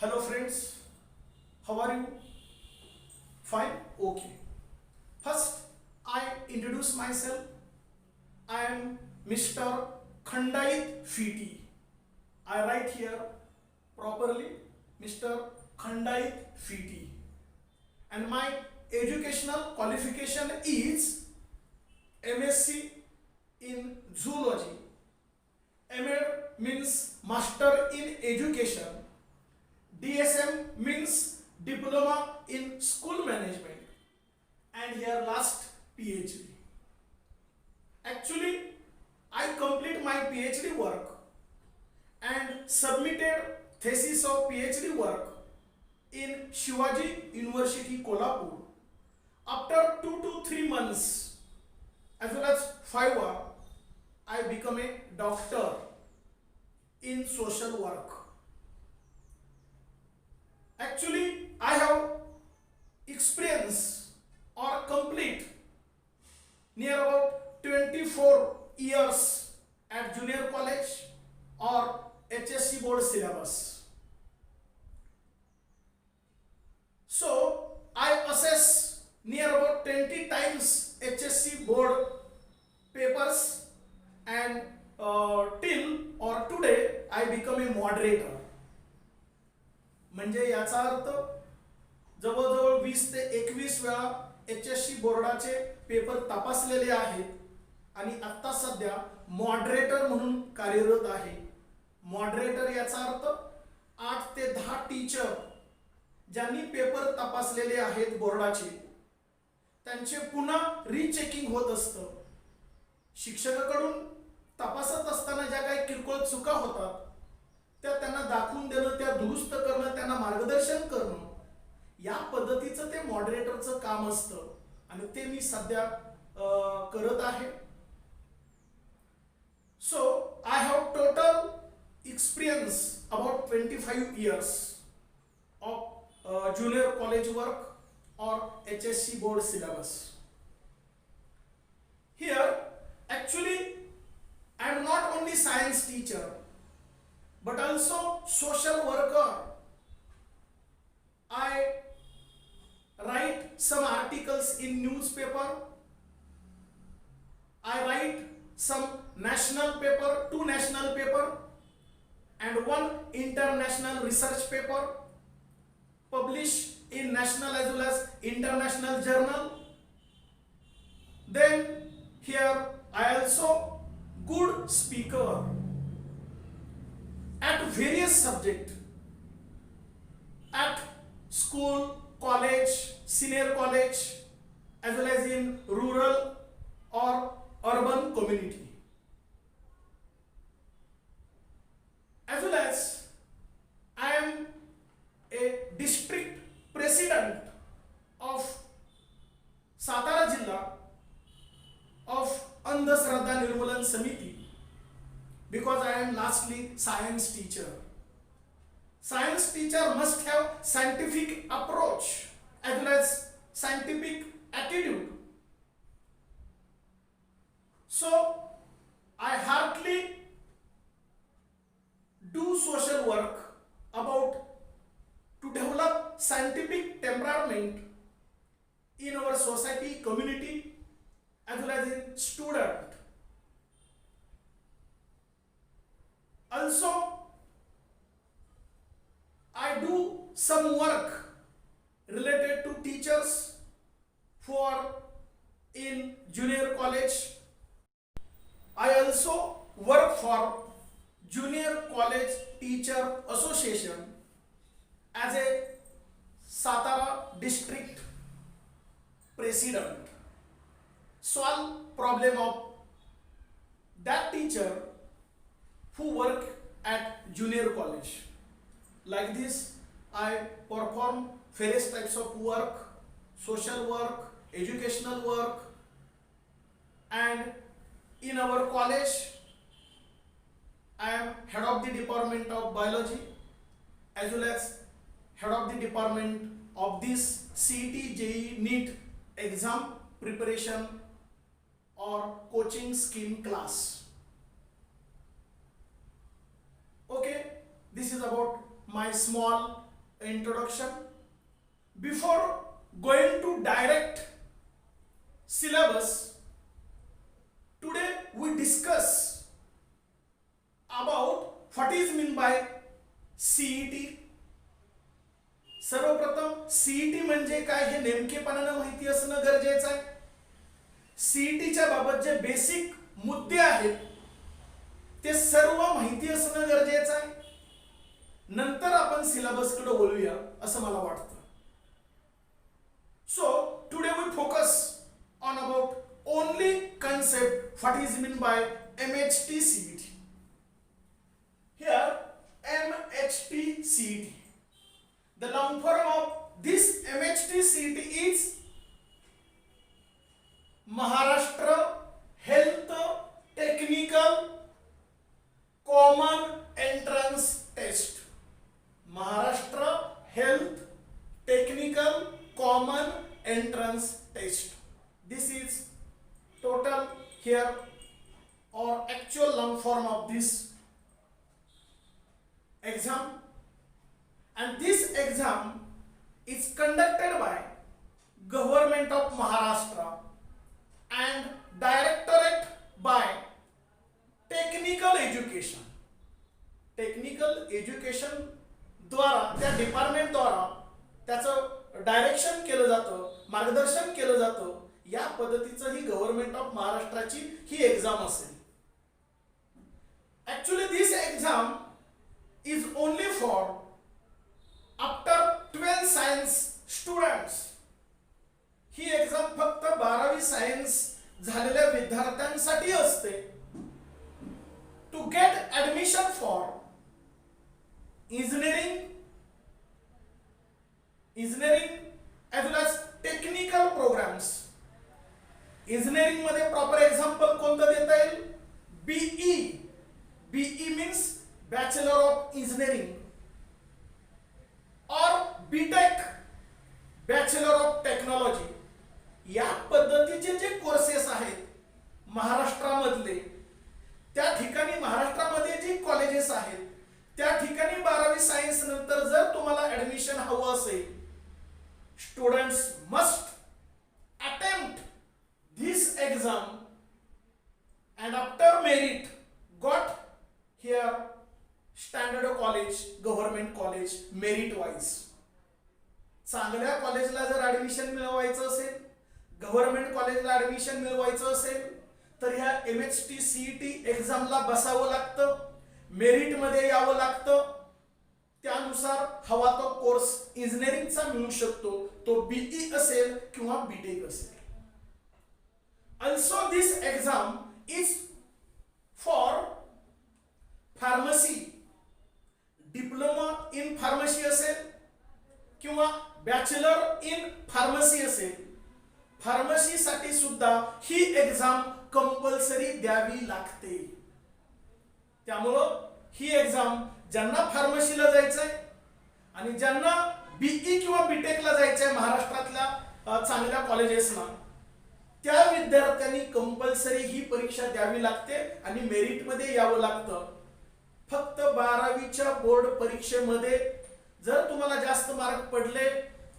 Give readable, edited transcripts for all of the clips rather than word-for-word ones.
Hello friends, how are you? Fine? Okay. First, I introduce myself. I am Mr. Khandait Fiti. I write here properly Mr. Khandait Fiti. And my educational qualification is MSc in Zoology. MA means Master in Education. DSM means Diploma in School Management, and here last PhD. Actually, I complete my PhD work and submitted thesis of PhD work in Shivaji University, Kolhapur. After 2 to 3 months, as well as 5 hours, I become a doctor in social work. Actually, I have experience or complete near about 24 years at junior college or HSC board syllabus. So, I assess near about 20 times HSC board papers, and till or today I become a moderator. म्हणजे याचा अर्थ जवळजवळ 20 ते 21 वेळा HSC बोर्डाचे paper तपासलेले आहेत आणि आता सध्या मॉडरेटर म्हणून कार्यरत आहे. मॉडरेटर याचा अर्थ 8 ते 10 टीचर ज्यांनी पेपर तपासलेले आहेत बोर्डाचे, त्यांचे पुन्हा रीचेकिंग होत असतं. शिक्षकाकडून तपासत असताना ज्या काही किरकोळ चुका होतात त्या त्यांना दाखवून देणं, त्या दुरुस्त करणं, त्यांना मार्गदर्शन करणं, या पद्धतीचं ते मॉडरेटरचं काम असतं आणि ते मी सध्या करत आहे. So I have total experience about 25 years of junior college work or HSC board syllabus. Here, actually, I am not only science teacher, but also social worker. I write some articles in newspaper. I write some national paper, 2 national paper and 1 international research paper published in national as well as international journal. Then here I also good speaker at various subject, at school, college, senior college, as well as in rural or urban community. As well as I am a district president of Satara Jilla of Andhashraddha Nirmulan Samiti, because I am lastly science teacher. Science teacher must have scientific approach as well as scientific attitude. So I hardly do social work about to develop scientific temperament in our society, community, as well as in student. Also, I do some work related to teachers who are in junior college. I also work for Junior College Teacher Association as a Satara district president. Solve problem of that teacher who work at junior college. Like this, I perform various types of work, social work, educational work, and in our college, I am head of the department of biology as well as head of the department of this CET JEE NEET exam preparation or coaching scheme class. Okay, this is about my small introduction. Before going to direct syllabus, today we discuss about what is mean by CET. सर्वप्रथम CET म्हणजे काय हे नेमकेपणाने माहिती असणं गरजेचं आहे. CETच्या बाबत जे बेसिक मुद्दे आहेत ते सर्व माहिती असणं गरजेचं आहे. नंतर आपण सिलेबस कडे बोलूया असं मला वाटतं. So today we focus on about only concept what is mean by MHT CET. Here MHT CET. The long form of this MHT CET is Maharashtra Health Technical Common Entrance Test. Maharashtra Health Technical Common Entrance Test. This is total here or actual long form of this exam, and this exam is conducted by Government of Maharashtra and Directorate by Technical Education. Technical Education द्वारा त्या department द्वारा त्याचं direction केलं जातं, मार्गदर्शन केलं जातं. या पद्धतीचं ही गव्हर्नमेंट ऑफ महाराष्ट्राची ही एक्झाम असेल. Actually this exam is only for after 12 science students. ही एक्झाम फक्त 12वी सायन्स झालेल्या विद्यार्थ्यांसाठी असते. To get admission for engineering as well as technical programs. Engineering मध्ये प्रॉपर एक्झाम्पल कोणतं देता येईल? BE. BE means bachelor of engineering और बीटेक बॅचलर ऑफ टेक्नॉलॉजी. या पद्धतीचे जे कोर्सेस आहेत महाराष्ट्रामधले, त्या ठिकाणी महाराष्ट्रामध्ये जी कॉलेजेस आहेत त्या ठिकाणी 12वी सायन्स नंतर जर तुम्हाला ऍडमिशन हवं असेल, students must attempt this exam and after merit got here standard college, government college merit wise. चांगल्या कॉलेजला जर ऍडमिशन मिळवायचं असेल, गव्हर्नमेंट कॉलेजला ऍडमिशन मिळवायचं असेल तर ह्या MHT CET एक्झामला बसावं लागतं, मेरिट मध्ये यावं लागतं. त्यानुसार हवा तो कोर्स इंजिनिअरिंगचा मिळू शकतो, तो बीई असेल किंवा बीटेक असेल. Also this exam is for pharmacy, diploma in pharmacy असेल किंवा बॅचलर इन फार्मसी असेल. फार्मसी साठी सुद्धा ही एक्झाम कंपल्सरी द्यावी लागते. त्यामुळं ही एक्झाम ज्यांना फार्मसीला जायचंय आणि ज्यांना बीई किंवा बीटेकला जायचंय महाराष्ट्रातल्या चांगल्या कॉलेजेसना, त्या विद्यार्थ्यांनी कंपल्सरी ही परीक्षा द्यावी लागते आणि मेरिट मध्ये यावं लागतं. फक्त 12वीच्या बोर्ड परीक्षेमध्ये जर तुम्हाला जास्त मार्क पडले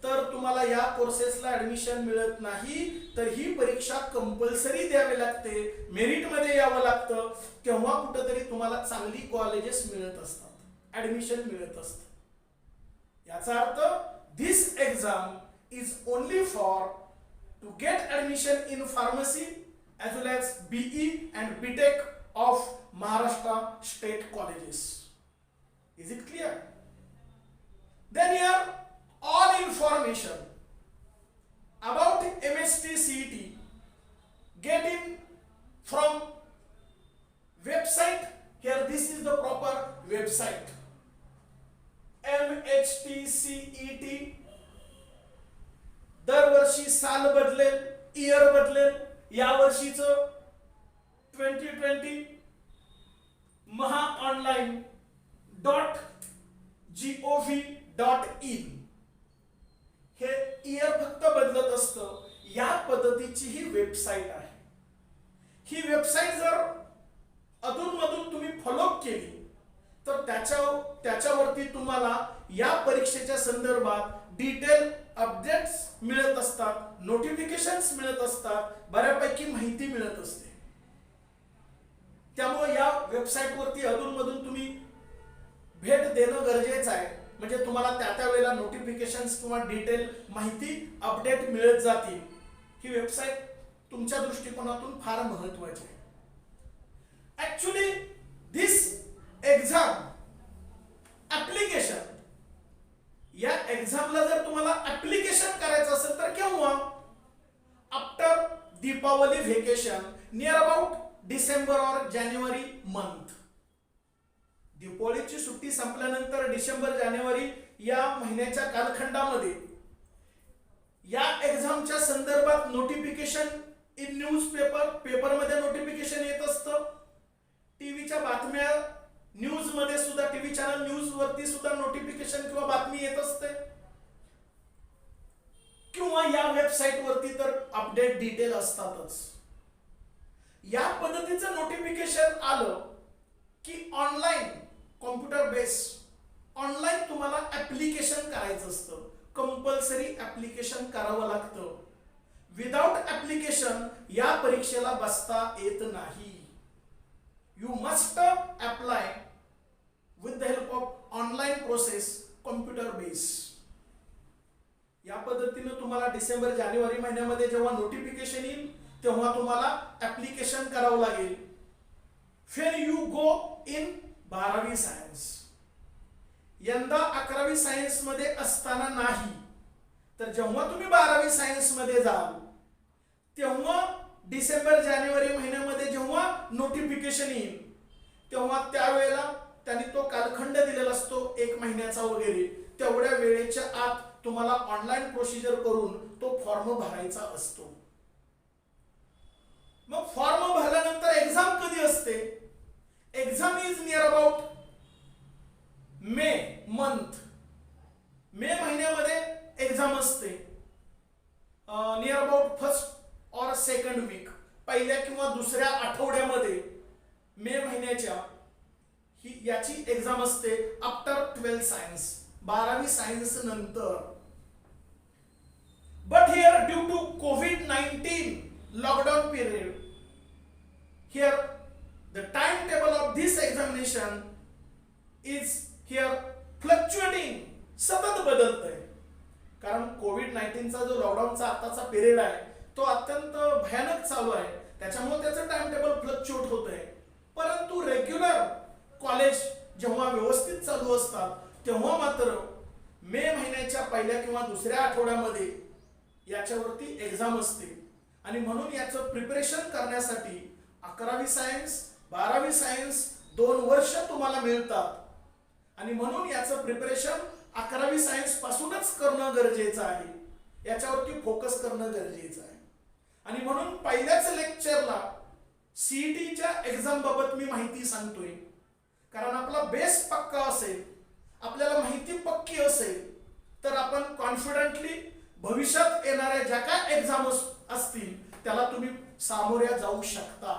तर तुम्हाला या कोर्सेसला ऍडमिशन मिळत नाही, तर ही परीक्षा कंपल्सरी द्यावी लागते, मेरिट मध्ये यावं लागतं. तेव्हा कुठेतरी तुम्हाला चांगली कॉलेजेस मिळत असतात, ऍडमिशन मिळत असतं. याचा earth this exam is only for to get admission in pharmacy as well as BE and BTech of Maharashtra state colleges. Is it clear? Then here all information about MHT CET getting from website. Here this is the proper website. MHT CET. दरवर्षी साल बदलेल, year बदलेल. या वर्षीचं 2020 mahaonline.gov.in हे year फक्त बदलत असतं. या पद्धतीची ही वेबसाईट आहे. ही वेबसाईट जर अधूनमधून तुम्ही फॉलो केली तर त्याच्यावरती तुम्हाला या परीक्षेच्या संदर्भात डिटेल अपडेट्स मिळत असतात, नोटिफिकेशन्स मिळत असतात, बऱ्यापैकी माहिती मिळत असते. त्यामुळे या वेबसाईटवरती अधूनमधून तुम्ही भेट देणं गरजेचं आहे, म्हणजे तुम्हाला त्या वेळेला नोटिफिकेशन्स किंवा डिटेल माहिती अपडेट मिळत जातील. ही वेबसाईट तुमच्या दृष्टिकोनातून फार महत्त्वाची आहे. ऍक्च्युली दिस एक्झाम ऍप्लिकेशन, या एक्झामला जर तुम्हाला ऍप्लिकेशन करायचं असेल तर केव्हा? After Deepawali vacation, near about December और जानेवारी मंथ. दीपावलीची सुट्टी संपल्यानंतर डिसेंबर जानेवारी या महिन्याच्या कालखंडामध्ये या एक्झामच्या संदर्भात नोटिफिकेशन इन न्यूजपेपर, पेपरमध्ये नोटिफिकेशन येत असतं. टीव्हीच्या बातम्या, न्यूज मध्ये सुद्धा, टीव्ही चॅनल न्यूज वरती सुद्धा नोटिफिकेशन किंवा बातमी येत असते, किंवा या वेबसाईट वरती तर अपडेट डिटेल असतातच. या पद्धतीचं नोटिफिकेशन आलं की ऑनलाईन, कॉम्प्युटर बेस ऑनलाईन तुम्हाला ऍप्लिकेशन करायचं असतं. कंपल्सरी ऍप्लिकेशन करावं लागतं. विदाउट ऍप्लिकेशन या परीक्षेला बसता येत नाही. You must apply with the help of online process, computer base. या पद्धतीने तुम्हाला डिसेंबर जानेवारी महिन्यामध्ये जेव्हा नोटिफिकेशन येईल तेव्हा तुम्हाला ऍप्लिकेशन करावं लागेल. फिर यू गो इन 12वी सायन्स. यंदा 11वी सायन्स मध्ये असताना नाही, तर जेव्हा तुम्ही 12वी सायन्स मध्ये जाल तेव्हा डिसेंबर जानेवारी महिन्यामध्ये जेव्हा नोटिफिकेशन येईल तेव्हा त्यावेळेला त्यांनी तो कालखंड दिलेला असतो 1 महिन्याचा वगैरे. तेवढ्या वेळेच्या आत तुम्हाला ऑनलाईन प्रोसिजर करून तो फॉर्म भरायचा असतो. मग फॉर्म भरल्यानंतर एक्झाम कधी असते? Exam is near about May month. मे महिन्यामध्ये एक्झाम असते. नियर अबाउट फर्स्ट और सेकंड वीक, पहिल्या किंवा दुसऱ्या आठवड्यामध्ये मे महिन्याच्या ही याची एक्झाम असते. आफ्टर 12th सायन्स, 12वी सायन्स नंतर. But here due to COVID-19 lockdown period, here the time table of this examination is here fluctuating, सतत बदलतंय. कारण COVID-19चा जो लॉकडाऊनचा आताचा पिरियड आहे तो अत्यंत भयानक चालू आहे, त्याच्यामुळे त्याचं टाइम टेबल फ्लक्च्युएट होत आहे. परंतु रेग्युलर कॉलेज जेव्हा व्यवस्थित चालू असतात तेव्हा मात्र मे महिन्याच्या पहिल्या किंवा दुसऱ्या आठवड्यामध्ये याच्यावरती एक्झाम असते. आणि म्हणून याचं प्रिपरेशन करण्यासाठी 11वी सायन्स, 12वी सायन्स 2 वर्ष तुम्हाला मिळतात. आणि म्हणून याचं प्रिपरेशन 11वी सायन्स पासूनच करणं गरजेचं आहे. याच्यावरती फोकस करणं गरजेचं आहे. आणि म्हणून पहिल्याच लेक्चरला सीईटीच्या एक्झाम बाबत मी माहिती सांगतोय. कारण आपला बेस पक्का असेल, आपल्याला माहिती पक्की असेल तर आपण कॉन्फिडेंटली भविष्यात येणाऱ्या ज्या काय एक्झाम असतील त्याला तुम्ही सामोऱ्या जाऊ शकता.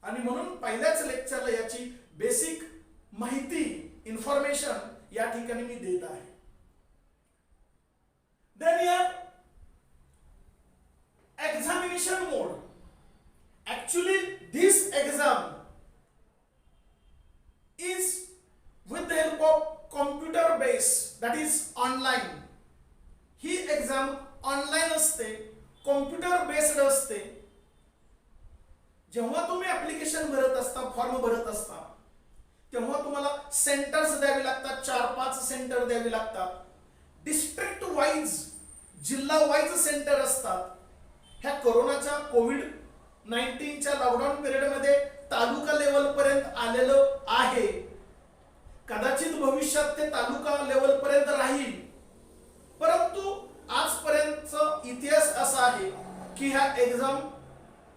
आणि म्हणून पहिल्याच लेक्चरला याची बेसिक माहिती, इन्फॉर्मेशन या ठिकाणी मी देत आहे. Then here examination mode. Actually this exam is with the help of computer base, that is online. He exam online असते, कॉम्प्युटर बेस्ड असते. जेव्हा तुम्ही ऍप्लिकेशन भरत असता, फॉर्म भरत असता तेव्हा तुम्हाला सेंटर्स द्यावी लागतात. 4-5 सेंटर द्यावी लागतात. डिस्ट्रिक्ट वाईज, जिल्हा वाईज सेंटर असतात. ह्या कोरोनाच्या COVID-19च्या लॉकडाऊन पिरियडमध्ये तालुका लेवल पर्यंत आलेलं आहे. कदाचित भविष्यात ते तालुका लेवल पर्यंत राहील. परंतु आजपर्यंतचा इतिहास असा आहे की ह्या एक्झाम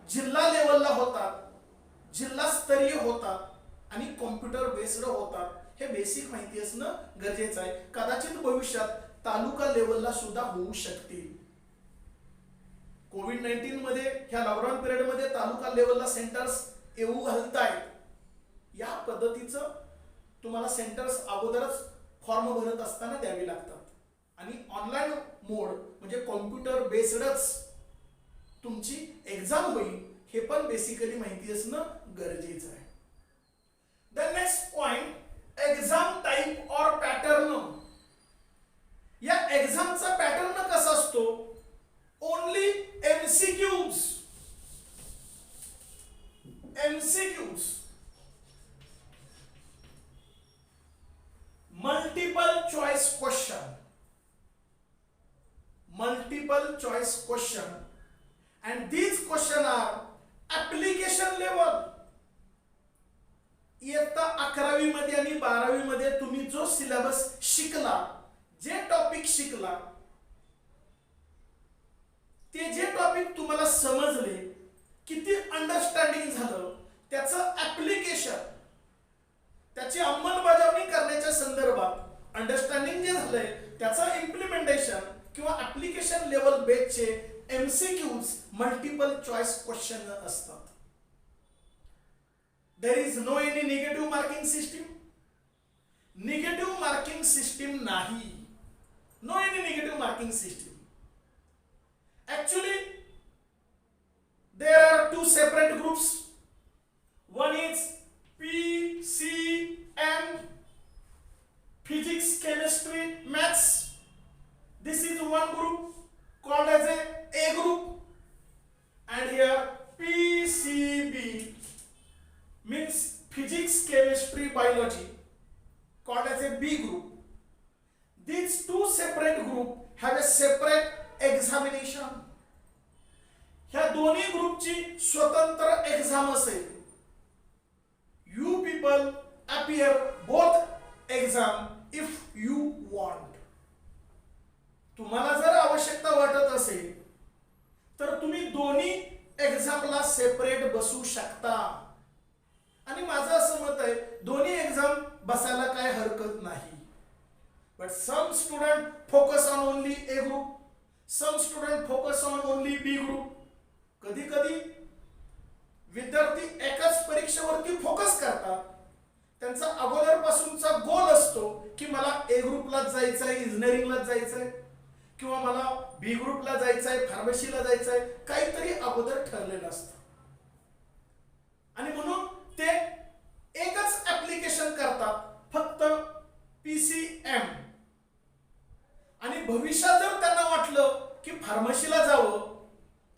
जिल्हा लेवलला होतात, जिल्हास्तरीय होतात आणि कॉम्प्युटर बेस्ड होतात. हे बेसिक माहिती असणं गरजेचं आहे. कदाचित भविष्यात तालुका लेवलला सुद्धा होऊ शकतील. COVID-19 मध्ये ह्या लॉकडाऊन पिरियड मध्ये तालुका लेवलला सेंटर्स येऊ घालतायत. या पद्धतीचं तुम्हाला सेंटर्स अगोदरच फॉर्म भरत असताना द्यावी लागतात आणि ऑनलाईन मोड म्हणजे कॉम्प्युटर बेस्डच तुमची एक्झाम होईल हे पण बेसिकली माहिती असणं गरजेचं आहे. The next point, exam type और पॅटर्न. या एक्झामचा पॅटर्न कसा असतो? Only MCQs. MCQs, multiple choice question, multiple choice question, and these question are application level. इयत्ता 11वी मध्ये आणि 12वी मध्ये तुम्ही जो सिलेबस शिकला, जे टॉपिक शिकला, ते जे टॉपिक तुम्हाला समजले, किती अंडरस्टँडिंग झालं, त्याचं ऍप्लिकेशन, त्याची अंमलबजावणी करण्याच्या संदर्भात अंडरस्टँडिंग जे झालंय त्याचं इम्प्लिमेंटेशन किंवा ऍप्लिकेशन लेवल बेसचे एमसीक्यूज मल्टिपल चॉइस क्वेश्चन असतात. There is no any negative marking system. Negative marking system नाही. No any negative marking system. Actually, there are two separate groups. One is PCM, Physics, Chemistry, Maths. This is one group called as a group. And here PCB means Physics, Chemistry, Biology, called as a B group. These two separate groups have a separate examination. ह्या दोन्ही ग्रुपची स्वतंत्र exam असेल. You people appear both exam if you want. तुम्हाला जर आवश्यकता वाटत असेल तर तुम्ही दोन्ही एक्झामला सेपरेट बसू शकता. आणि माझं असं मत आहे दोन्ही एक्झाम बसायला काय हरकत नाही. But some student focus on only A group, some student focus on only B group. कधी कधी विद्यार्थी एकाच परीक्षेवरती फोकस करतात. त्यांचा अगोदरपासूनचा गोल असतो की मला ए ग्रुपलाच जायचं आहे, इंजिनिअरिंगलाच जायचं आहे, किंवा मला बी ग्रुपला जायचं आहे, फार्मसीला जायचं आहे, काहीतरी अगोदर ठरलेलं असतं. आणि म्हणून ते एकच ऍप्लिकेशन करतात, फक्त PCM. आणि भविष्यात जर त्यांना वाटलं की फार्मसीला जावं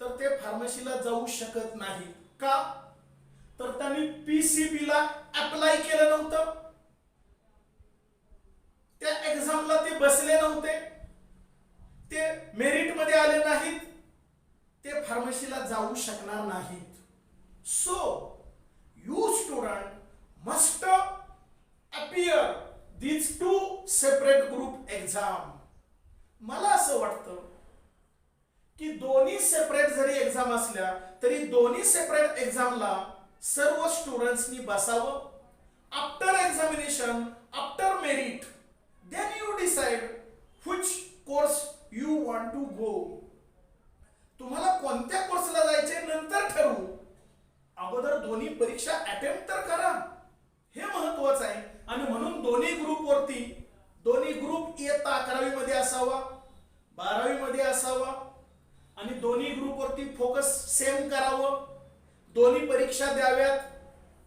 तर ते फार्मसीला जाऊ शकत नाही. का? तर त्यांनी PCB ला अप्लाय केलं नव्हतं, त्या एक्झामला ते बसले नव्हते, ते मेरिट मध्ये आले नाहीत, ते फार्मसीला जाऊ शकणार नाहीत. So you student must appear these two separate group exam. मला असं वाटतं की दोन्ही सेपरेट जरी एक्झाम असल्या तरी दोन्ही सेपरेट एक्झामला सर्व स्टुडंट्सनी बसावं. After examination, after merit, then you decide which course you want to go. तुम्हाला कोणत्या कोर्सला जायचे नंतर ठरवू, अगोदर दोन्ही परीक्षा अटेम्प्ट तर करा, हे महत्वाचं आहे. आणि म्हणून दोन्ही ग्रुपवरती, दोन्ही ग्रुप इयत्ता 11वी मध्ये असावा, 12वी मध्ये असावा, आणि दोन्ही ग्रुपवरती फोकस सेम करावं, दोन्ही परीक्षा द्याव्यात.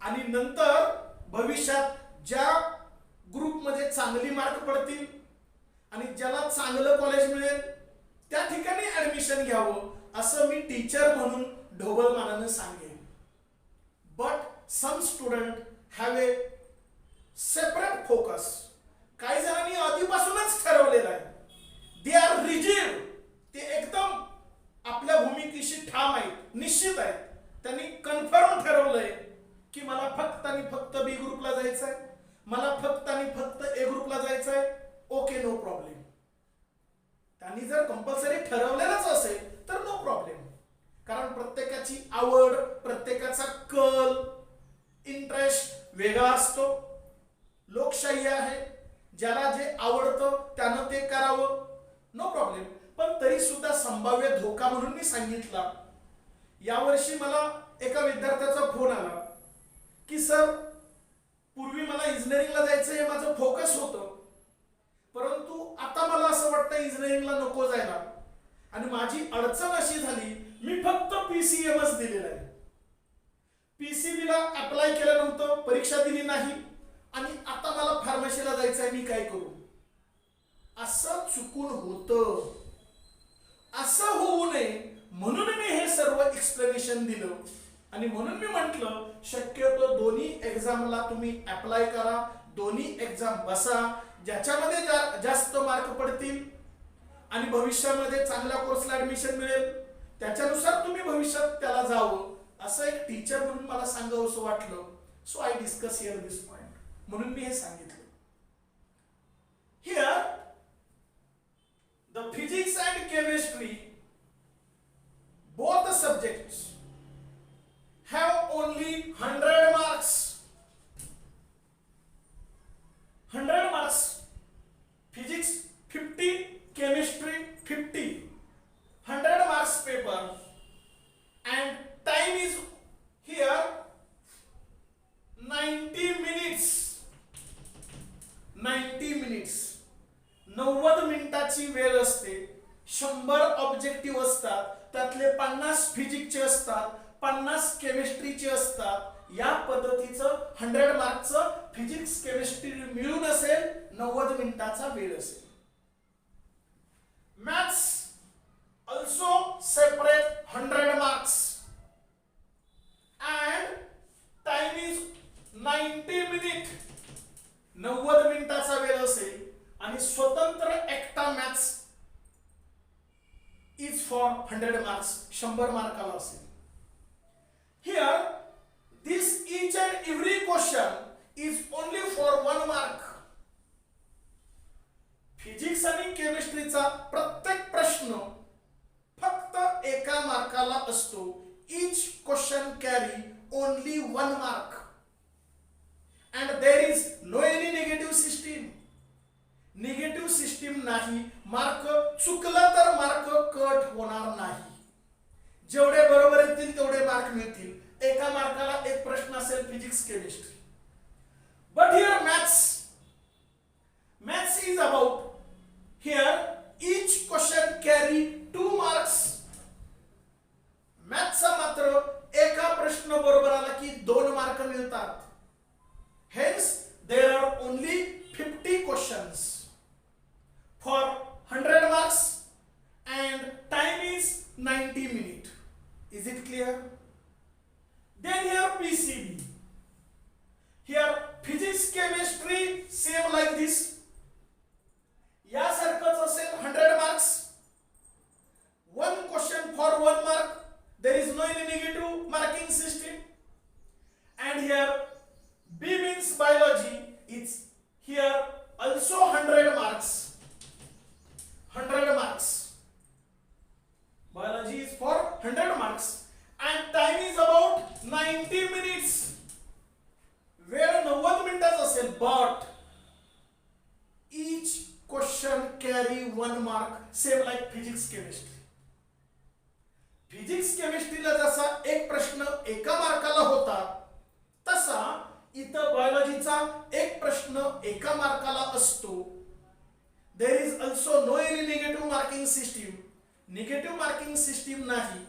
आणि नंतर भविष्यात ज्या ग्रुपमध्ये चांगली मार्क पडतील आणि ज्याला चांगलं कॉलेज मिळेल त्या ठिकाणी ऍडमिशन घ्यावं, असं मी टीचर म्हणून ढोबळमानानं सांगेन. But some student have a separate focus. काही जणांनी आधीपासूनच ठरवलेलं आहे, दे आर रिजिड, ते एकदम आपल्या भूमिकेशी ठाम आहेत, निश्चित आहेत. त्यांनी कन्फर्म ठरवलंय की मला फक्त आणि फक्त बी ग्रुपला जायचं आहे, मला फक्त आणि फक्त ए ग्रुपला जायचं आहे. Okay, no problem. त्यांनी जर कंपल्सरी ठरवलेलंच असेल तर नो प्रॉब्लेम. कारण प्रत्येकाची आवड, प्रत्येकाचा कल, इंटरेस्ट वेगळा असतो. लोकशाही आहे, ज्याला जे आवडतं त्यानं ते करावं, नो प्रॉब्लेम. पण तरी सुद्धा संभाव्य धोका म्हणून मी सांगितला. यावर्षी मला एका विद्यार्थ्याचा फोन आला की सर, पूर्वी मला इंजिनिअरिंगला जायचं हे माझं फोकस होतं, परंतु आता मला असं वाटतं इंजिनिअरिंगला नको जायला, आणि माझी अडचण अशी झाली, मी फक्त पीसीएमच दिलेला आहे. पीसीबीला अप्लाय केलं नव्हतं, परीक्षा दिली नाही, आणि आता मला फार्मसीला जायचं आहे, मी काय करू? असं चुकून होतं. असं होऊ नये म्हणून मी हे सर्व एक्सप्लेनेशन दिलं, आणि म्हणून मी म्हटलं शक्यतो दोन्ही एक्झामला तुम्ही अप्लाय करा, दोन्ही एक्झाम बसा, ज्याच्यामध्ये जास्त मार्क पडतील आणि भविष्यामध्ये चांगल्या कोर्सला ऍडमिशन मिळेल, त्याच्यानुसार तुम्ही भविष्यात त्याला जावं, असं एक टीचर म्हणून मला सांगावंसं वाटलं. So I discuss here this point, म्हणून मी हे सांगितलं. Here the physics and chemistry both the subjects have only 100 marks. 100 marks. Physics 50, chemistry 50. 100 marks paper, and time is here 90 minutes. 90 minutes. 90 मिनिटाची वेळ असते. 100 ऑब्जेक्टिव्ह असतात, त्यातले 50 फिजिक्सचे असतात, 50 केमिस्ट्रीचे असतात. या पद्धतीचं 100 मार्कचं फिजिक्स केमिस्ट्री मिळून असेल, 90 मिनिटाचा वेळ असेल. Maths also separate 100 marks and time is 90 minutes. 90 मिनिटाचा वेळ असेल, आणि स्वतंत्र एकटा मॅथ्स is for 100 marks, 100 मार्काला असेल. Here this each and every question is only for 1 mark. Physics आणि केमिस्ट्रीचा प्रत्येक प्रश्न फक्त एका मार्काला असतो. each question carry only 1 mark and there is no any negative system. Negative system नाही. मार्क चुकलं तर मार्क कट होणार नाही. जेवढे बरोबर येतील तेवढे मार्क मिळतील. एका मार्काला एक प्रश्न असेल physics chemistry. But here maths is about, here each question carry 2 marks. मॅथ्सचा मात्र एका प्रश्न बरोबर आला की 2 मार्क मिळतात. Hence there are only 50 questions for 100 marks and time is 90 minutes. Is it clear? Then here PCB. Here physics chemistry same like this. या सारखंच असेल 100 marks. One question for 1 mark. There is no any negative marking system. And here B means biology. It's here also 100 marks. 100 marks. Biology is for 100 marks and time is about 90 minutes. वेळ 90 मिनिटाचा असेल, but each question carry 1 mark, same like physics chemistry. Physics केमिस्ट्रीला जसा एक प्रश्न एका मार्काला होता, तसा इथं बायोलॉजीचा एक प्रश्न एका मार्काला असतो. There is also no any negative marking system. Negative marking system नाही.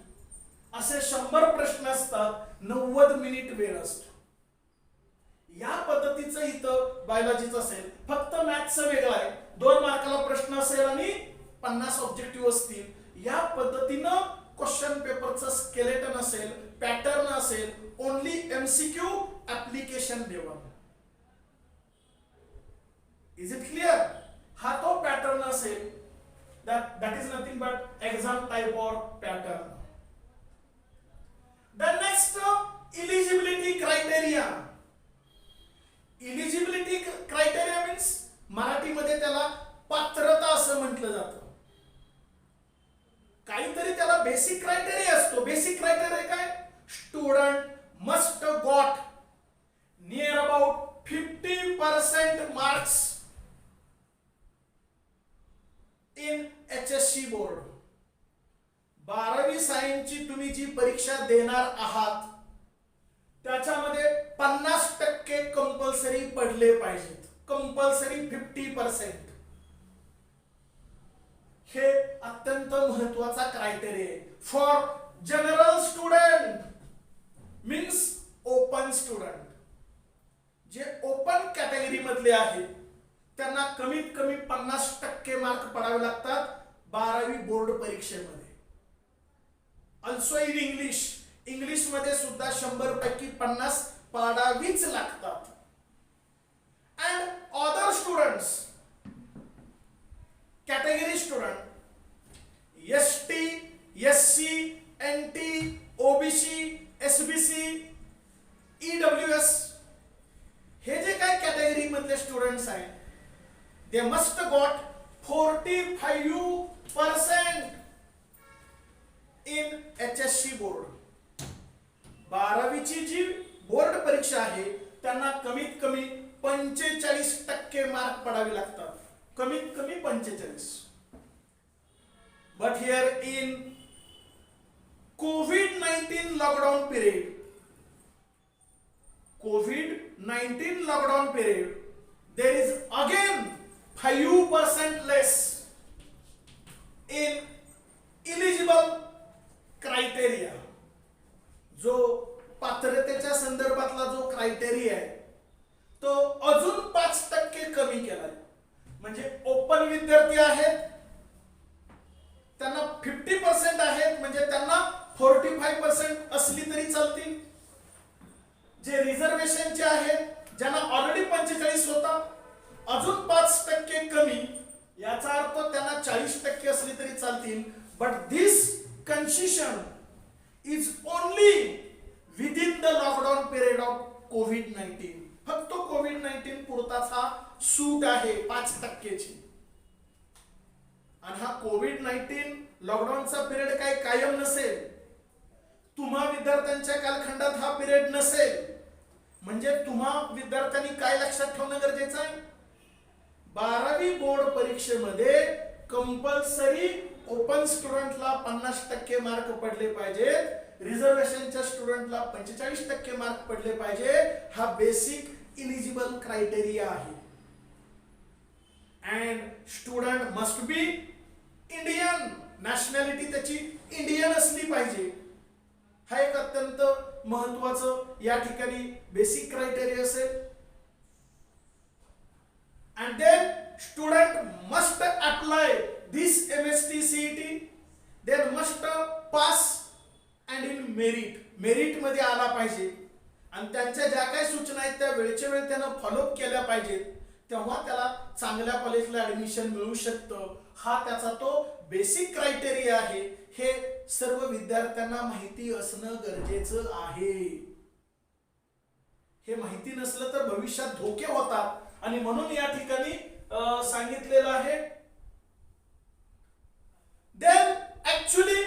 असे 100 प्रश्न असतात, 90 मिनिट वेळ असतो. या पद्धतीचं इथं बायोलॉजीचं असेल. फक्त मॅथ्सचं वेगळं आहे. 2 मार्काला प्रश्न असेल आणि 50 ऑब्जेक्टिव्ह असतील. या पद्धतीनं क्वेश्चन पेपरचं स्केलेटन असेल, पॅटर्न असेल, only MCQ application level. Is it clear? हा तो पॅटर्न असेल. that is nothing but exam type or pattern. The next eligibility criteria. Eligibility criteria means Marathi मध्ये त्याला पात्रता असं म्हटलं जातं. काहीतरी त्याला बेसिक क्रायटेरिया असतो. बेसिक क्रायटेरिया काय? Student must got near about 50% marks in HSC board. 12वी सायन्सची तुम्ही जी परीक्षा देणार आहात त्याच्यामध्ये 50% कंपल्सरी पडले पाहिजेत. कंपल्सरी 50%. हे अत्यंत महत्वाचा क्रायटेरिया आहे. For general student means open student, जे ओपन कॅटेगरी मधले आहेत त्यांना कमीत कमी 50% मार्क पडावे लागतात 12वी बोर्ड परीक्षेमध्ये. ऑल्सो इन इंग्लिश मध्ये सुद्धा 100 पैकी 50 पाडावीच लागतात. And other students, category student, ST, SC, NT, OBC, SBC, EWS, हे जे काही कॅटेगरी मधले स्टुडंट्स आहेत they must got 45% in HSC board. 12वीची जी बोर्ड परीक्षा आहे त्यांना कमीत कमी 45% मार्क पडावे लागतात, कमीत कमी 45. But here in COVID-19 lockdown period, there is again 5% less in eligible criteria. जो पात्रतेच्या संदर्भातला जो क्रायटेरिया आहे तो अजून 5% कमी केलाय. म्हणजे ओपन विद्यार्थी आहेत त्यांना 50% आहेत, म्हणजे त्यांना 45% असली तरी चालतील. जे रिझर्वेशनचे आहेत ज्यांना ऑलरेडी 45 होता अजून 5% कमी, याचा अर्थ त्यांना 40% असली तरी चालतील. But this concession is only within the lockdown period of COVID-19. फक्त COVID-19 पुरताच हा सूट आहे 5%ची. आणि हा COVID-19 लॉकडाऊनचा पिरियड काही कायम नसेल, तुम्हा विद्यार्थ्यांच्या कालखंडात हा पिरियड नसेल. म्हणजे तुम्हा विद्यार्थ्यांनी काय लक्षात ठेवणं गरजेचं आहे, 12वी बोर्ड परीक्षेमध्ये कंपल्सरी ओपन स्टुडंटला 50% मार्क पडले पाहिजेत, रिझर्वेशनच्या स्टुडंटला 45% मार्क पडले पाहिजे. हा बेसिक इलिजिबल क्रायटेरिया आहे. And student must be Indian, nationality त्याची इंडियन असली पाहिजे. हा एक अत्यंत महत्वाचं या ठिकाणी बेसिक क्रायटेरिया असेल. And then student must apply this MST CET, then must pass and in merit मध्ये आला पाहिजे. आणि त्यांच्या ज्या काही सूचना आहेत त्या वेळच्या वेळी त्यानं फॉलोअप केल्या पाहिजेत, तेव्हा त्याला चांगल्या कॉलेजला ऍडमिशन मिळू शकतं. हा त्याचा तो बेसिक क्रायटेरिया आहे. हे सर्व विद्यार्थ्यांना माहिती असणं गरजेचं आहे. हे माहिती नसलं तर भविष्यात धोके होतात आणि म्हणून या ठिकाणी सांगितलेलं आहे. Then actually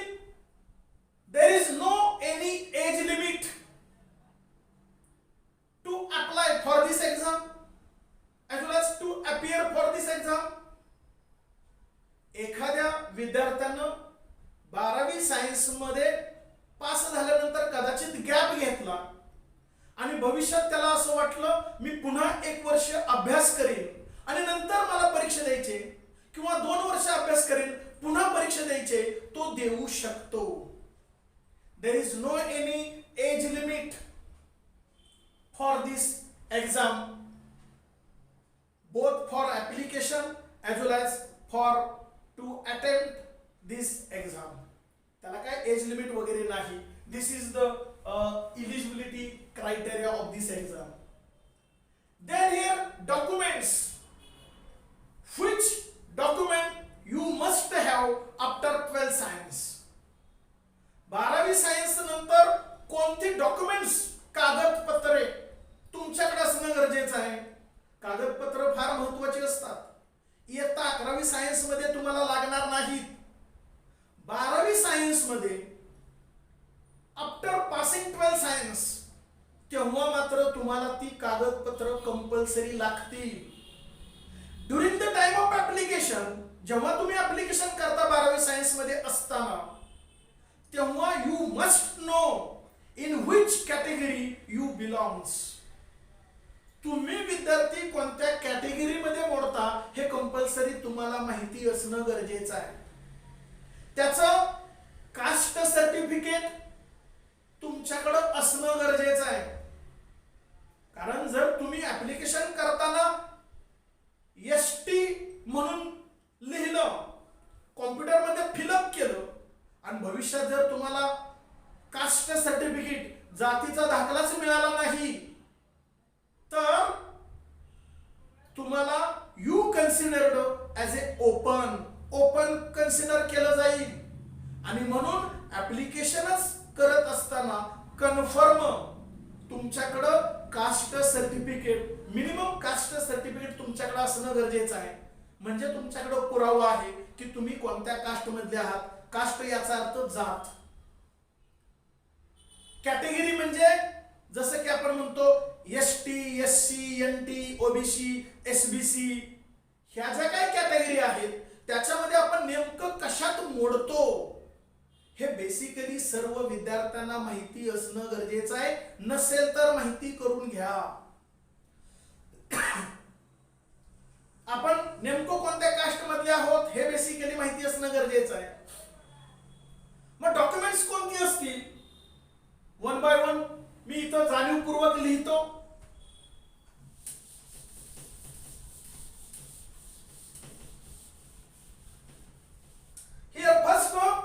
there is no any age limit to apply for this exam as well as to appear for this exam. एखाद्या विद्यार्थ्यानं 12वी सायन्स मध्ये पास झाल्यानंतर कदाचित गॅप घेतला आणि भविष्यात त्याला असं वाटलं मी पुन्हा 1 वर्ष अभ्यास करेन आणि नंतर मला परीक्षा द्यायची, किंवा 2 वर्ष अभ्यास करेन पुन्हा परीक्षा द्यायची, तो देऊ शकतो. There is no any age limit for this exam, both for application as well as for to attempt this exam. त्याला काय एज लिमिट वगैरे नाही. This is the eligibility criteria of this exam. Then here documents. Which document you must have after 12th science? 12वी science नंतर कोणती documents, कागदपत्रे तुमच्याकडे असणं गरजेचं आहे. कागदपत्र फार महत्वाची असतात. इयत्ता 11वी सायन्स मध्ये तुम्हाला लागणार नाहीत. 12वी सायन्स मध्ये आफ्टर पासिंग 12th सायन्स तेव्हा मात्र तुम्हाला ती कागदपत्र कंपल्सरी लागतील. During the time of application, जेव्हा तुम्ही ऍप्लिकेशन करता 12वी सायन्स मध्ये असताना, तेव्हा you must know in which category you belongs. तुम्ही विद्यार्थी कोणत्या कॅटेगरी मध्ये मोडता हे कंपल्सरी तुम्हाला माहिती असणं गरजेचं आहे. त्याचं कास्ट सर्टिफिकेट तुमच्याकडं असणं गरजेचं आहे. कारण जर तुम्ही ऍप्लिकेशन करताना एसटी म्हणून लिहिलं, कॉम्प्युटरमध्ये फिलअप केलं आणि भविष्यात जर तुम्हाला कास्ट सर्टिफिकेट जातीचा दाखलाच मिळाला नाही तर तुम्हाला you considered as a open consider केलं जाईल. आणि म्हणून ऍप्लिकेशनच करत असताना कन्फर्म तुमच्याकडं caste certificate, minimum caste certificate तुमच्याकडे असणं गरजेचं आहे. म्हणजे तुमच्याकडे पुरावा आहे की तुम्ही कोणत्या कास्ट मधले आहात. कास्ट याचा अर्थ जात. कॅटेगरी म्हणजे जसं की आपण म्हणतो ST, SC, NT, OBC, SBC, ह्या ज्या काही कॅटेगरी आहेत त्याच्यामध्ये आपण नेमकं कशात मोडतो हे बेसिकली सर्व विद्यार्थ्यांना माहिती असणं गरजेचं आहे. नसेल तर माहिती करून घ्या. आपण नेमकं कोणत्या कास्ट मधले आहोत हे बेसिकली माहिती असणं गरजेचं आहे. मग डॉक्युमेंट्स कोणती असतील, वन बाय वन मी इथं जाणीवपूर्वक लिहितो. Here first one,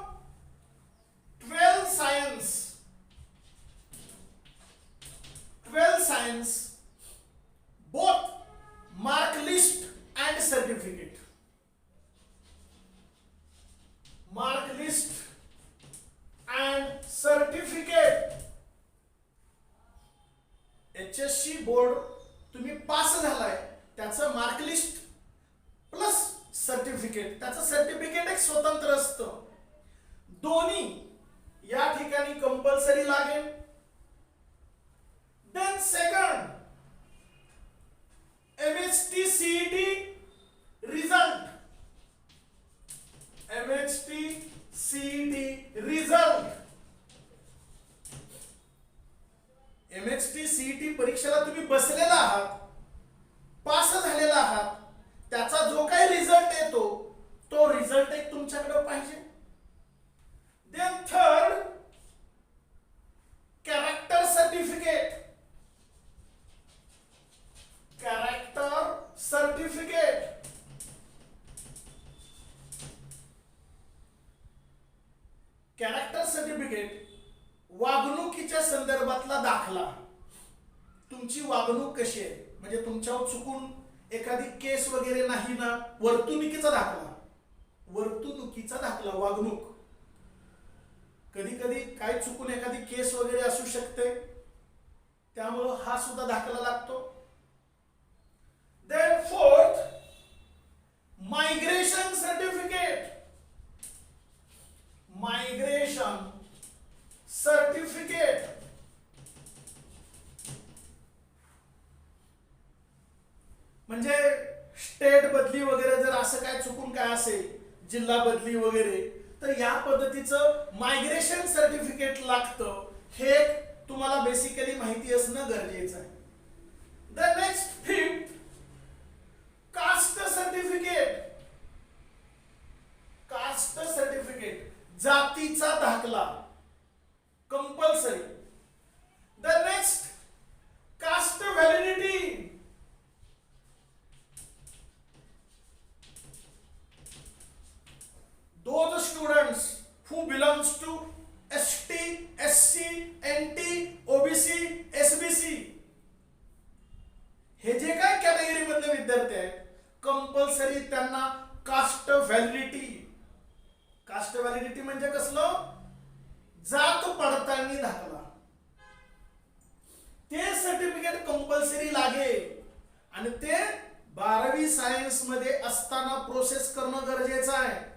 12 science, both mark list and certificate. Mark list and certificate. HSC board तुम्ही पास झालाय त्याचं मार्क लिस्ट प्लस सर्टिफिकेट, त्याचं सर्टिफिकेट एक स्वतंत्र असतं. दोन्ही या ठिकाणी कंपल्सरी लागेल. Then second, MHT CET result. MHT CET result. MHT CET परीक्षेला तुम्ही बसलेला आहात, पास झालेला आहात, त्याचा जो काही रिझल्ट येतो तो रिझल्ट एक तुमच्याकडे पाहिजे. Then third, character certificate. Character certificate character certificate वागणुकीच्या संदर्भातला दाखला. तुमची वागणूक कशी आहे, म्हणजे तुमच्यावर चुकून एखादी केस वगैरे नाही ना, वर्तणुकीचा दाखला. वर्तणुकीचा दाखला, वागणूक. कधी कधी काय चुकून एखादी केस वगैरे असू शकते, त्यामुळं हा सुद्धा दाखला लागतो. Then fourth, migration certificate. Migration certificate म्हणजे स्टेट बदली वगैरे जर असं काय चुकून काय असेल, जिल्हा बदली वगैरे, तर या पद्धतीचं मायग्रेशन सर्टिफिकेट लागतं. हे तुम्हाला बेसिकली माहिती असणं गरजेचं आहे. The next fifth, caste certificate. Caste certificate जातीचा दाखला compulsory. The next, caste validity. Those students who belongs to ST, SC, NT, OBC, SBC, हे जे काय कॅटेगरी मधले विद्यार्थी आहेत कंपल्सरी त्यांना कास्ट व्हॅलिडिटी. कास्ट व्हॅलिडिटी म्हणजे कसलं, जात पडताळणी दाखला. ते सर्टिफिकेट कंपल्सरी लागेल आणि ते 12वी सायन्स मध्ये असताना प्रोसेस करणं गरजेचं आहे.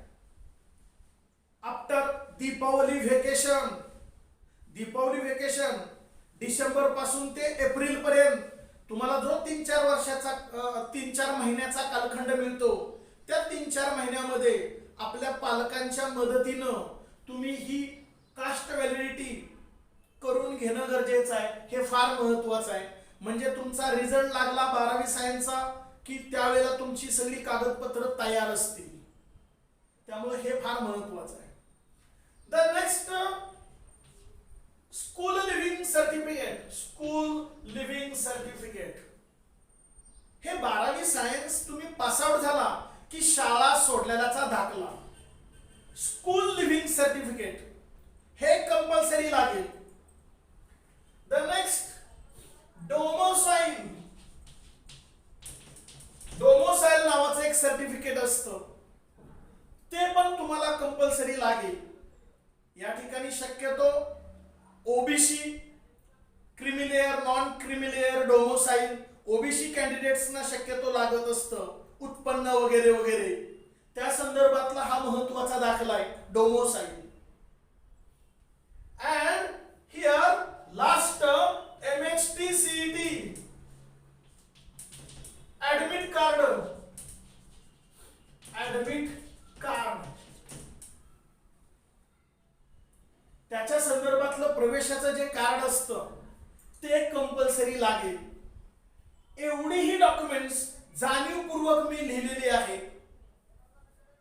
After Deepawali vacation. Deepawali vacation December पासून ते एप्रिल पर्यंत तुम्हाला जो 3-4 महिन्याचा कालखंड मिळतो, त्या 3-4 महिन्यामध्ये आपल्या पालकांच्या मदतीनं तुम्ही ही कास्ट व्हॅलिडिटी करून घेणं गरजेचं आहे. हे फार महत्वाचं आहे. म्हणजे तुमचा रिझल्ट लागला 12वी सायन्सचा की त्यावेळेला तुमची सगळी कागदपत्र तयार असतील. त्यामुळे हे फार महत्वाचं आहे. कंपल्सरी लागेल. The next डोमोसाईल. डोमोसाईल नावाचं एक सर्टिफिकेट असतं, ते पण तुम्हाला कंपल्सरी लागेल. या ठिकाणी शक्यतो OBC, creamy layer, non creamy layer, domicile, OBC कॅन्डिडेट्सना शक्यतो लागत असतं, उत्पन्न वगैरे वगैरे, त्या संदर्भातला हा महत्वाचा दाखला आहे domicile. And here last MHT CET admit card. Admit card त्याच्या संदर्भातलं प्रवेशाचं जे कार्ड असतं ते कंपल्सरी लागेल. एवढीही डॉक्युमेंट्स जाणीवपूर्वक मी लिहिलेली आहेत.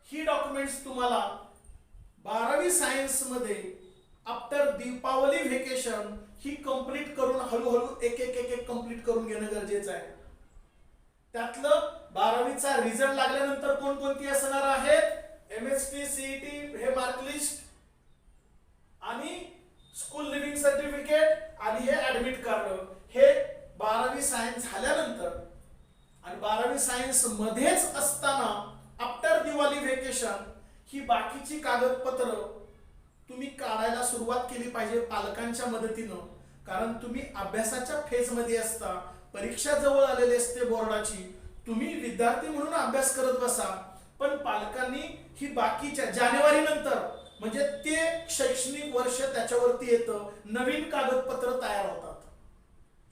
ही डॉक्युमेंट्स तुम्हाला 12वी सायन्स मध्ये आफ्टर दीपावली व्हेकेशन ही कंप्लीट करून हळूहळू एक एक एक एक कंप्लीट करून घेणं गरजेचं आहे. त्यातलं 12वीचा रिझल्ट लागल्यानंतर कोणकोणती असणार आहेत? MHT CET हे मार्क लिस्ट आणि स्कूल लिव्हिंग सर्टिफिकेट आणि हे ऍडमिट कार्ड, हे 12वी सायन्स झाल्यानंतर आणि 12वी सायन्स मध्येच असताना आफ्टर दिवाळी व्हेकेशन ही बाकीची कागदपत्र तुम्ही काढायला सुरुवात केली पाहिजे पालकांच्या मदतीनं. कारण तुम्ही अभ्यासाच्या फेज मध्ये असता, परीक्षा जवळ आलेली असते बोर्डाची, तुम्ही विद्यार्थी म्हणून अभ्यास करत बसा, पण पालकांनी ही बाकीच्या जानेवारी नंतर म्हणजे ते शैक्षणिक वर्ष त्याच्यावरती येतं, नवीन कागदपत्र तयार होतात.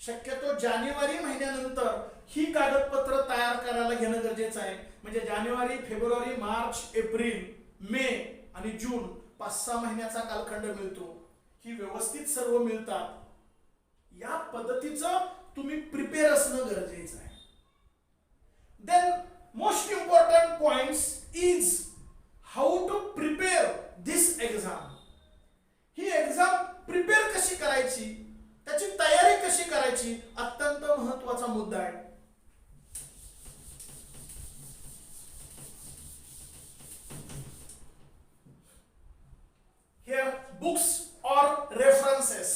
शक्यतो जानेवारी महिन्यानंतर ही कागदपत्र तयार करायला घेणं गरजेचं आहे. म्हणजे जानेवारी, फेब्रुवारी, मार्च, एप्रिल, मे आणि जून 5-6 महिन्याचा कालखंड मिळतो. ही व्यवस्थित सर्व मिळतात. या पद्धतीचं तुम्ही प्रिपेअर असणं गरजेचं आहे. Then most important points is how to prepare this exam. ही एक्झाम प्रिपेअर कशी करायची, त्याची तयारी कशी करायची, अत्यंत महत्वाचा मुद्दा आहे. Here books or references.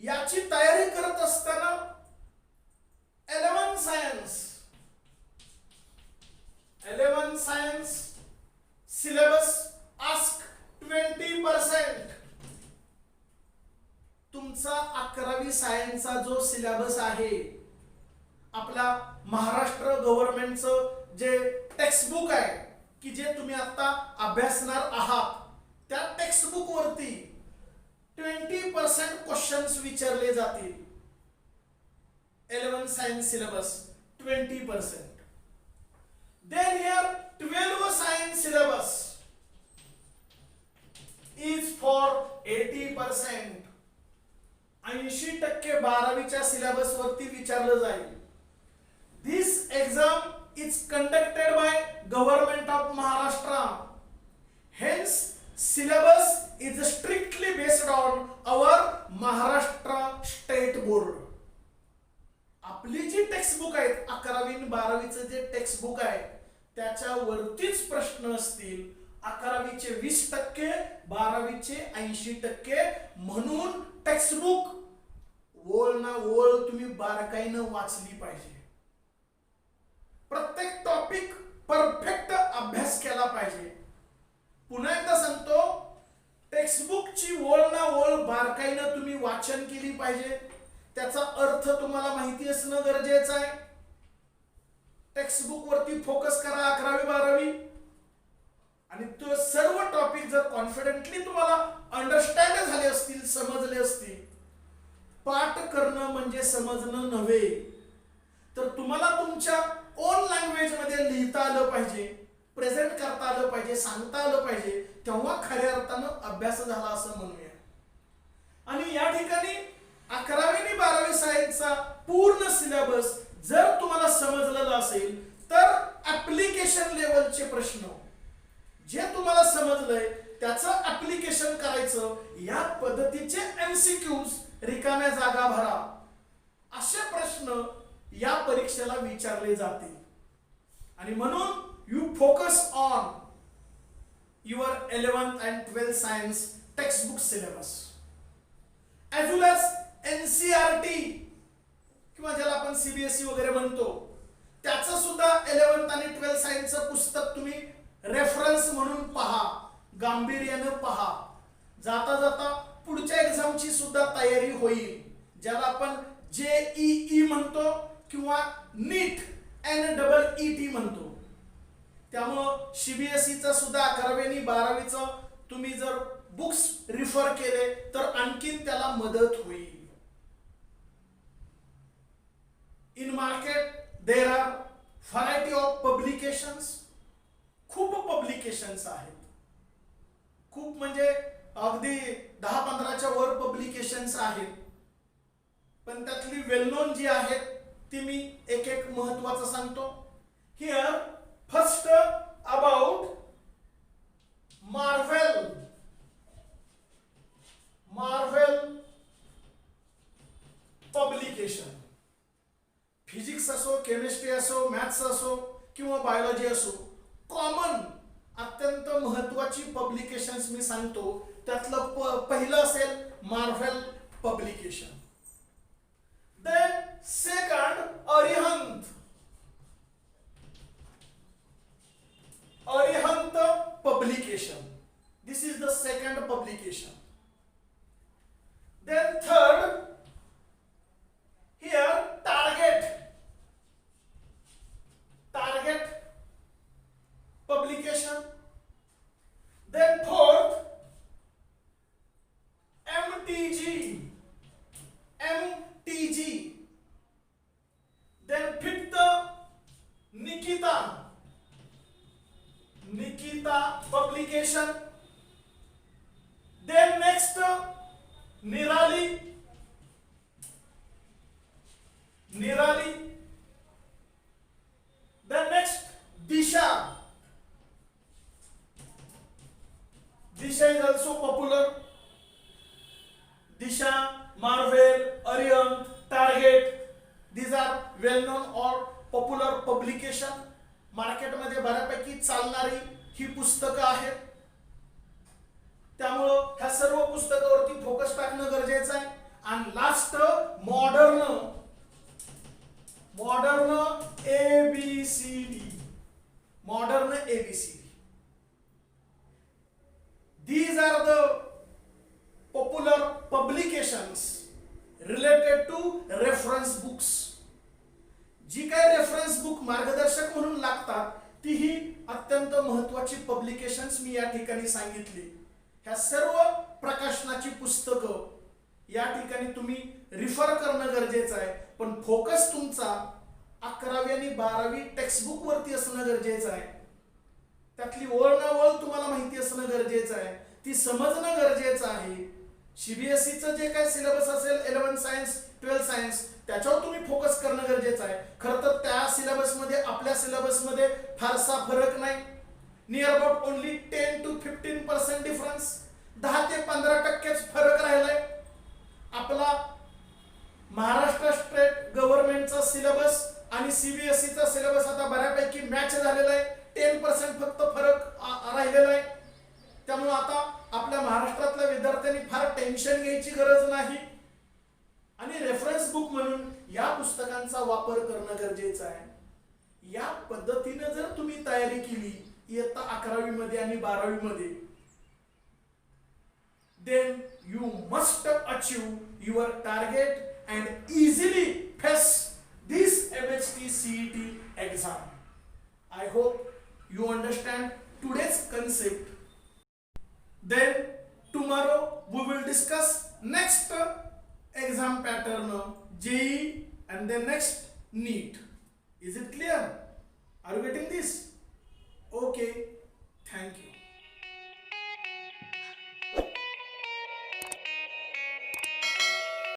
याची तयारी करत असताना 11 सायन्स सिलेबस आस्क 20%. तुमचा 11वी सायन्सचा जो सिलेबस आहे, आपला महाराष्ट्र गव्हर्नमेंटचं जे टेक्स्ट बुक आहे की जे तुम्ही आता अभ्यासणार आहात, त्या टेक्स्ट बुक वरती 20% क्वेश्चन्स विचारले जातील. 11 science syllabus 20%. Then here 12 science syllabus is for 80%. 80% 12वीच्या syllabus वरती विचारलं जाईल. This exam is conducted by Government of Maharashtra. Hence, syllabus is strictly based on our Maharashtra State Board. आपली जी टेक्स्ट बुक आहेत, 11वी आणि 12वीचं जे टेक्स्ट बुक आहे त्याच्यावरतीच प्रश्न असतील. 11वीचे 20%, 12वीचे 80%. म्हणून टेक्स्ट बुक ओळ ना ओळ तुम्ही बारकाईनं वाचली पाहिजे. प्रत्येक टॉपिक परफेक्ट अभ्यास केला पाहिजे. पुन्हा एकदा सांगतो, टेक्स्ट बुकची ओळ ना ओळ बारकाईनं तुम्ही वाचन केली पाहिजे. त्याचा अर्थ तुम्हाला माहिती असणं गरजेचं आहे. टेक्स्ट बुक वरती फोकस करा 11वी 12वी, आणि तो सर्व टॉपिक जर कॉन्फिडेंटली तुम्हाला अंडरस्टँड झाले असतील, समजले असतील. पाठ करणं म्हणजे समजणं नव्हे, तर तुम्हाला तुमच्या ओन लँग्वेज मध्ये लिहिता आलं पाहिजे, प्रेझेंट करता आलं पाहिजे, सांगता आलं पाहिजे, तेव्हा खऱ्या अर्थानं अभ्यास झाला असं म्हणूया. आणि या ठिकाणी 11वी आणि 12वी सायन्सचा पूर्ण सिलेबस जर तुम्हाला समजलेला असेल तर ऍप्लिकेशन लेवलचे प्रश्न जे तुम्हाला समजलंय त्याचं ऍप्लिकेशन करायचं. या पद्धतीचे MCQs, रिकाम्या जागा भरा, असे प्रश्न या परीक्षेला विचारले जातील. आणि म्हणून you focus on your 11th and 12th science textbook syllabus as well as NCERT किंवा ज्याला आपण CBSE वगैरे म्हणतो त्याचं सुद्धा 11th आणि 12th सायन्सचं पुस्तक तुम्ही रेफरन्स म्हणून पहा, गांभीर्याने पहा. जाता जाता पुढच्या एक्झामची सुद्धा तयारी होईल, ज्याला आपण JEE म्हणतो किंवा नीट NEET म्हणतो. त्यामुळं CBSEचा सुद्धा 11वी आणि 12वीचं तुम्ही जर बुक्स रिफर केले तर आणखीन त्याला मदत होईल. In market there are variety of publications. खूप पब्लिकेशन्स आहेत, खूप म्हणजे अगदी 10-15च्या वर पब्लिकेशन्स आहेत. पण त्यातली वेल नोन जी आहेत ती मी एक एक महत्वाचं सांगतो. Here first about Marvel publication. Physics असो, केमिस्ट्री असो, मॅथ्स असो किंवा बायोलॉजी असो, कॉमन अत्यंत महत्वाची पब्लिकेशन्स मी सांगतो. त्यातलं पहिलं असेल Marvel publication. Then second Arihant publication. This is the second publication. Then third, here Target publication. Then fourth, MTG. Then fifth, Nikita publication. Then next, Nirali. Then next, Disha. Disha is also popular. Disha, Marvel, Arihant, Target. These are well known or popular publication. मार्केटमध्ये बऱ्यापैकी चालणारी ही पुस्तकं आहेत. त्यामुळं ह्या सर्व पुस्तकावरती focus टाकणं गरजेचं आहे. आणि last modern ABCD. These are the popular publications related to reference books. जी काय रेफरन्स बुक मार्गदर्शक म्हणून लागतात ती ही अत्यंत महत्वाची पब्लिकेशन्स मी या ठिकाणी सांगितली. ह्या सर्व प्रकाशनाची पुस्तकं या ठिकाणी तुम्ही रिफर करणं गरजेचं आहे. पण फोकस तुमचा 11वी आणि 12वी टेक्स्टबुक वरती असणं गरजेचं आहे. त्यातली ओळ ना ओळ तुम्हाला माहिती असणं गरजेचं आहे, ती समजणं गरजेचं आहे. CBSEचं जे काय सिलेबस असेल 11th सायन्स 12th सायन्स त्याच्यावर तुम्ही फोकस करणं गरजेचं आहे. खरं तर त्या सिलेबसमध्ये आपल्या सिलेबसमध्ये फारसा फरक नाही. Near about only 10 to 15% difference, 10 ते 15% फरक राहिलाय. आपला महाराष्ट्र स्टेट गव्हर्नमेंटचा सिलेबस आणि CBSEचा सिलेबस आता बऱ्यापैकी मॅच झालेला आहे. 10% फक्त फरक राहिलेला आहे. त्यामुळे आता आपल्या महाराष्ट्रातल्या विद्यार्थ्यांनी फार टेन्शन घ्यायची गरज नाही. आणि रेफरन्स बुक म्हणून या पुस्तकांचा वापर करणं गरजेचं आहे. या पद्धतीने जर तुम्ही तयारी केली इयत्ता 11वी मध्ये आणि 12वी मध्ये, then you must achieve your target and easily face this MHT CET exam. I hope you understand today's concept. Then tomorrow we will discuss next exam pattern JEE and then next NEET. Is it clear? Are you getting this? Okay, thank you.